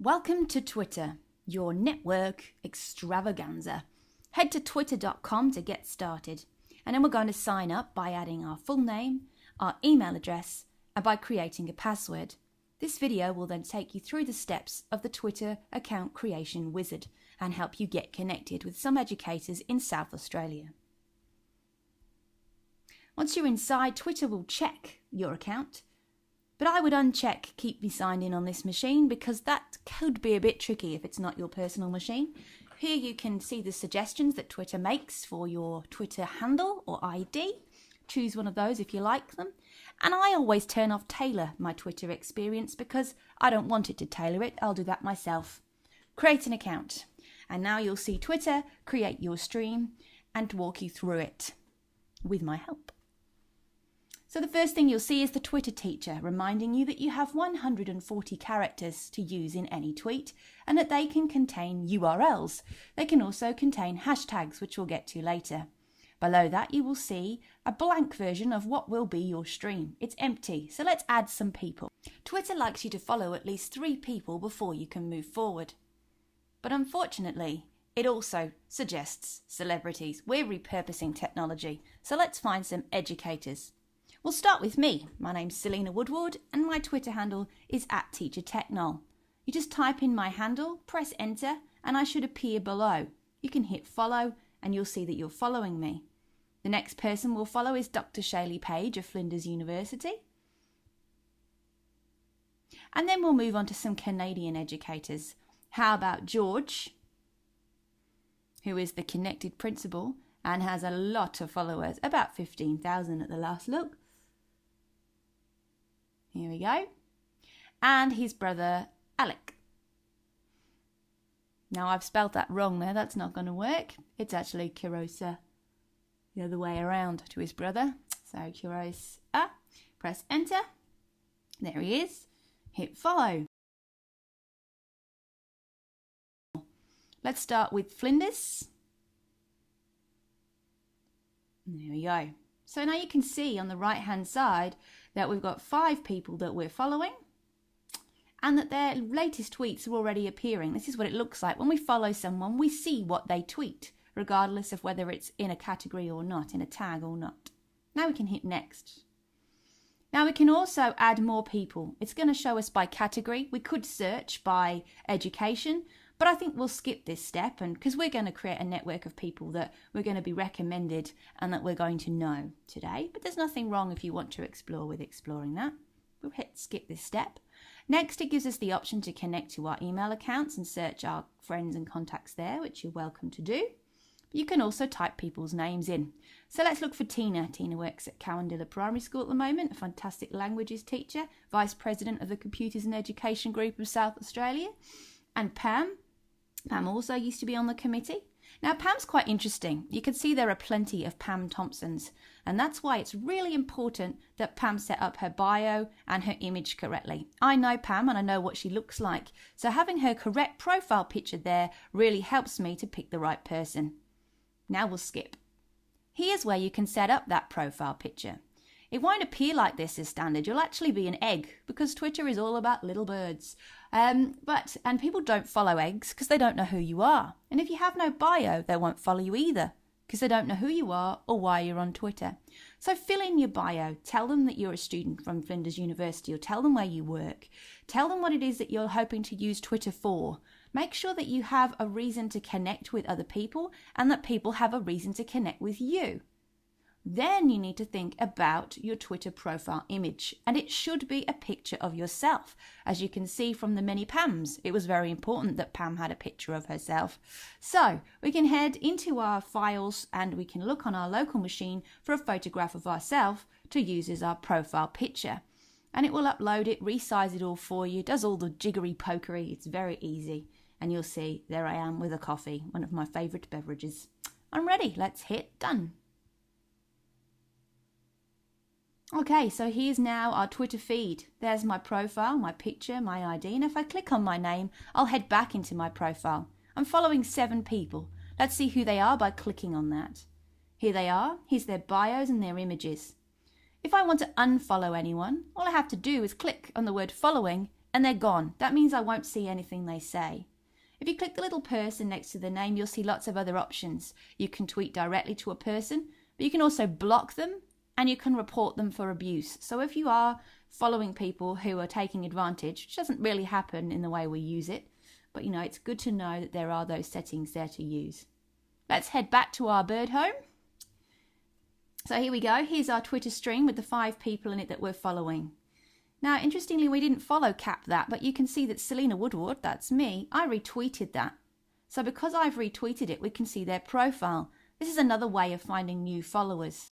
Welcome to Twitter, your network extravaganza. Head to twitter.com to get started, and then we're going to sign up by adding our full name, our email address, and by creating a password. This video will then take you through the steps of the Twitter account creation wizard and help you get connected with some educators in South Australia. Once you're inside, Twitter will check your account, but I would uncheck keep me signed in on this machine because that could be a bit tricky if it's not your personal machine. Here you can see the suggestions that Twitter makes for your Twitter handle or ID. Choose one of those if you like them. And I always turn off tailor my Twitter experience because I don't want it to tailor it. I'll do that myself. Create an account. And now you'll see Twitter create your stream and walk you through it with my help. So the first thing you'll see is the Twitter teacher reminding you that you have 140 characters to use in any tweet and that they can contain URLs. They can also contain hashtags, which we'll get to later. Below that you will see a blank version of what will be your stream. It's empty, so let's add some people. Twitter likes you to follow at least 3 people before you can move forward. But unfortunately, it also suggests celebrities. We're repurposing technology, so let's find some educators. We'll start with me. My name's Selena Woodward and my Twitter handle is @TeacherTechNol. You just type in my handle, press enter, and I should appear below. You can hit follow and you'll see that you're following me. The next person we'll follow is Dr. Shaylee Page of Flinders University. And then we'll move on to some Canadian educators. How about George, who is the connected principal and has a lot of followers, about 15,000 at the last look. Here we go. And his brother, Alec. Now I've spelled that wrong there, that's not going to work. It's actually Kirosa, the other way around to his brother. So Kirosa, press enter. There he is. Hit follow. Let's start with Flinders. There we go. So now you can see on the right hand side that we've got 5 people that we're following and that their latest tweets are already appearing. This is what it looks like. When we follow someone, we see what they tweet, regardless of whether it's in a category or not, in a tag or not. Now we can hit next. Now we can also add more people. It's going to show us by category. We could search by education, but I think we'll skip this step and because we're going to create a network of people that we're going to be recommended and that we're going to know today. But there's nothing wrong if you want to explore with exploring that. We'll hit skip this step. Next, it gives us the option to connect to our email accounts and search our friends and contacts there, which you're welcome to do. You can also type people's names in. So let's look for Tina. Tina works at Cowandilla Primary School at the moment, a fantastic languages teacher, Vice President of the Computers and Education Group of South Australia. And Pam. Pam also used to be on the committee. Now Pam's quite interesting. You can see there are plenty of Pam Thompsons, and that's why it's really important that Pam set up her bio and her image correctly. I know Pam and I know what she looks like, so having her correct profile picture there really helps me to pick the right person. Now we'll skip. Here's where you can set up that profile picture. It won't appear like this as standard. You'll actually be an egg because Twitter is all about little birds. And people don't follow eggs because they don't know who you are. And if you have no bio, they won't follow you either because they don't know who you are or why you're on Twitter. So fill in your bio. Tell them that you're a student from Flinders University or tell them where you work. Tell them what it is that you're hoping to use Twitter for. Make sure that you have a reason to connect with other people and that people have a reason to connect with you. Then you need to think about your Twitter profile image, and it should be a picture of yourself. As you can see from the many Pams, it was very important that Pam had a picture of herself. So we can head into our files and we can look on our local machine for a photograph of ourselves to use as our profile picture. And it will upload it, resize it all for you, does all the jiggery pokery. It's very easy. And you'll see there I am with a coffee, one of my favourite beverages. I'm ready. Let's hit done. Okay, so here's now our Twitter feed. There's my profile, my picture, my ID, and if I click on my name, I'll head back into my profile. I'm following 7 people. Let's see who they are by clicking on that. Here they are. Here's their bios and their images. If I want to unfollow anyone, all I have to do is click on the word following and they're gone. That means I won't see anything they say. If you click the little person next to the name, you'll see lots of other options. You can tweet directly to a person, but you can also block them, and you can report them for abuse. So if you are following people who are taking advantage, which doesn't really happen in the way we use it, but it's good to know that there are those settings there to use. Let's head back to our bird home. So here we go. Here's our Twitter stream with the 5 people in it that we're following. Now, interestingly, we didn't follow cap that, but you can see that Selena Woodward, that's me, I retweeted that. So because I've retweeted it, we can see their profile. This is another way of finding new followers.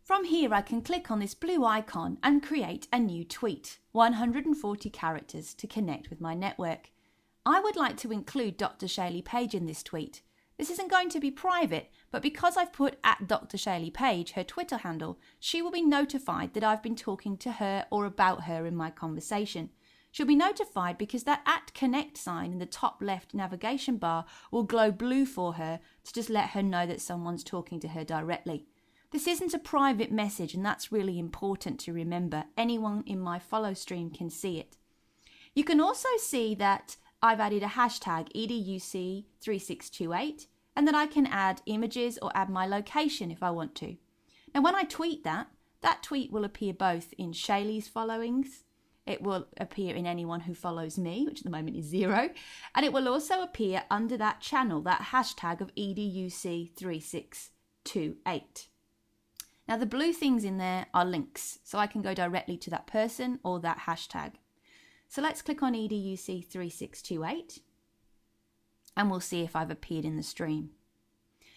From here I can click on this blue icon and create a new tweet, 140 characters to connect with my network. I would like to include Dr. Shaylee Page in this tweet. This isn't going to be private, but because I've put at Dr. Shaylee Page, her Twitter handle, she will be notified that I've been talking to her or about her in my conversation. She'll be notified because that @connect sign in the top left navigation bar will glow blue for her to just let her know that someone's talking to her directly. This isn't a private message, and that's really important to remember. Anyone in my follow stream can see it. You can also see that I've added a hashtag EDUC3628, and that I can add images or add my location if I want to. Now when I tweet that tweet will appear both in Shaylee's followings, it will appear in anyone who follows me, which at the moment is 0, and it will also appear under that channel, that hashtag of EDUC3628. Now the blue things in there are links, so I can go directly to that person or that hashtag. So let's click on EDUC3628 and we'll see if I've appeared in the stream.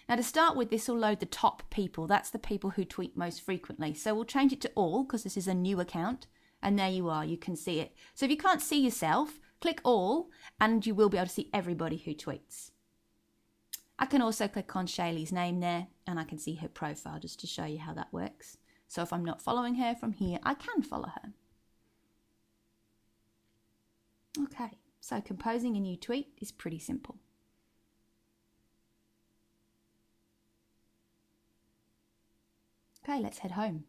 Now to start with, this will load the top people. That's the people who tweet most frequently. So we'll change it to all because this is a new account, and there you are, you can see it. So if you can't see yourself, click all and you will be able to see everybody who tweets. I can also click on Shaylee's name there and I can see her profile just to show you how that works. So if I'm not following her from here, I can follow her. Okay, so composing a new tweet is pretty simple. Okay, let's head home.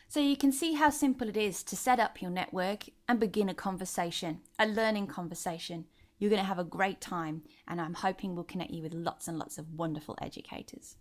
So you can see how simple it is to set up your network and begin a conversation, a learning conversation. You're going to have a great time, and I'm hoping we'll connect you with lots and lots of wonderful educators.